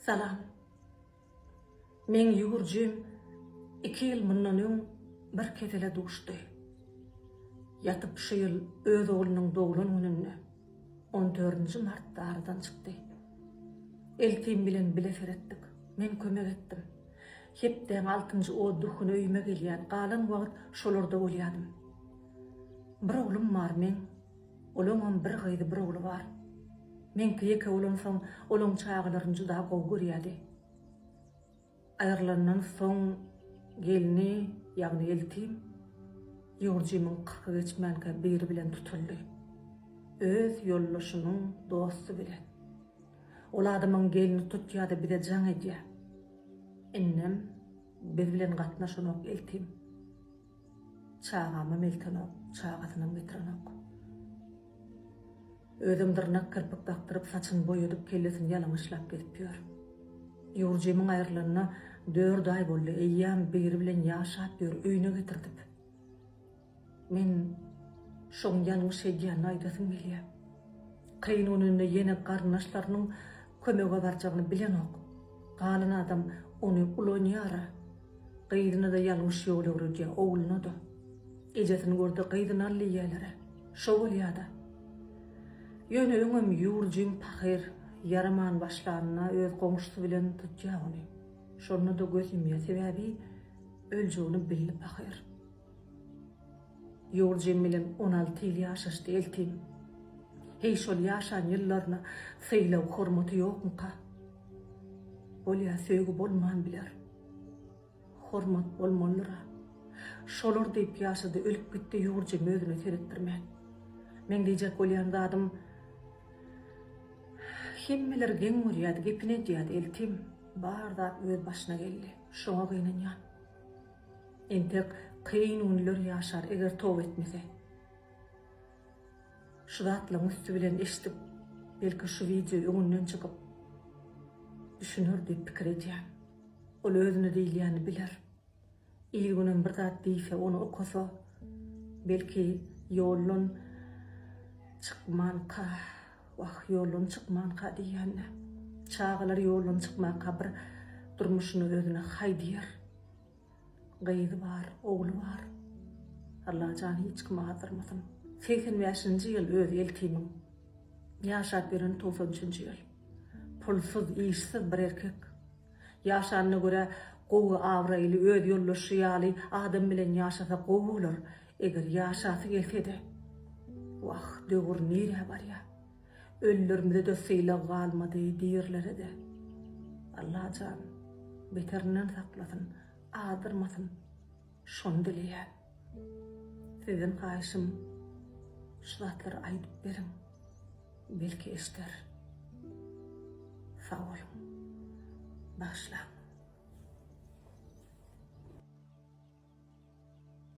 Salam. Men yugurjym 2 ýyl mundan öň bir ketele duşdy. Yatyp şu ýyl öz oglunyň doglan gününe 14-nji martda aradan çykdy. Eltim bilen bilefer etdik. Men kömek etdim. Hepden 6-njy o duhun öýüme gelýän galan wagt şolarda bolýadym. Bir oglum bar men. Olumam bir gyýdy bir ogly bar. Men kiyeke olumsam olum çağlaryny juda gowy görýärdi. Aýrlandan soň gelini ýagny eltim ýurjymyň 40 geçmänkä biri bilen tutuldy. Öz ýollaşynyň dosty bilen. Ol adamyň gelini tutýardy bir de jaň edýär. Ennem biz bilen gatnaşanok eltim. Çağama meltanok, çağatynyň getirenok. Özüm dırnak kırpık taktırıp saçını boyadıp kellesini yalamışlap gelip ýör. Ýurjymyň aýrylanyna 4 ay boldy. Eýýäm biri bilen ýaşap ýör, öýüne getirdip. Men şoň ýanyň şeýdýäni aýdasym gelýär. Kıyın önünde ýene garnaşlarynyň kömege barjagyny bilenok. Galan adam ony ulanyýar. Gyýdyna da ýalňyş ýol öwredýär, ogluny da. Ejesini gördi gyýdyna alýarlar. Şo bolýardy. Ýöne öňüm ýurjym pahyr yaraman başlaryna öz goňşusy bilen tutýar ony. Şonu da gözüme sebäbi öljüni bilip pahyr. Ýurjym bilen 16 ýyl ýaşaşdy eltim. Hey şol ýaşan ýyllaryna syýlaw hormaty ýokmuka? Bolýa söýgü bolman biler. Hormat bolmalyra. Şolar diýip ýaşady, ölüp gitdi ýurjym özüne seretdirmän. Men diýjek bolýan adam hemmeler geň görýärdi, gepine diýýärdi eltim. Barda öz başyna geldi. Şoňa gynanýan. Entek kıyın ünlüler ýaşar eger tow etmese. Şu zatlaryň üstü bilen eşitip, belki şu video öňünden çykyp düşünür diýip pikir edýär. Ol özüne diýilýäni biler. Ýygynyň bir zat diýse onu okasa, belki ýolun çykmanka, ýolun çykmanka diýýänler. Çağlar ýolun çykmanka bir durmuşyny özüne haýdýar. Gyýdy bar, ogly bar. Allah jany hiç kim hatırmasın. 85-nji ýyl öz eltimiň ýaşap beren 93-nji ýyl. Pulsuz, işsiz bir erkek. Ýaşanyna göre gowy awraýly öz ýollaşy ýaly adam bilen ýaşasa gowy bolar. Eger ýaşasy gelse-de wah döwür nire barýar. Öllerimize de syýla galmady diýerler de. Allah jan beterinden saklasyn, adyrmasyn. Şonu dilýär. Sizin gaýşym şu zatlary aýdyp berin. Belki eşder. Sağ olun. Başla.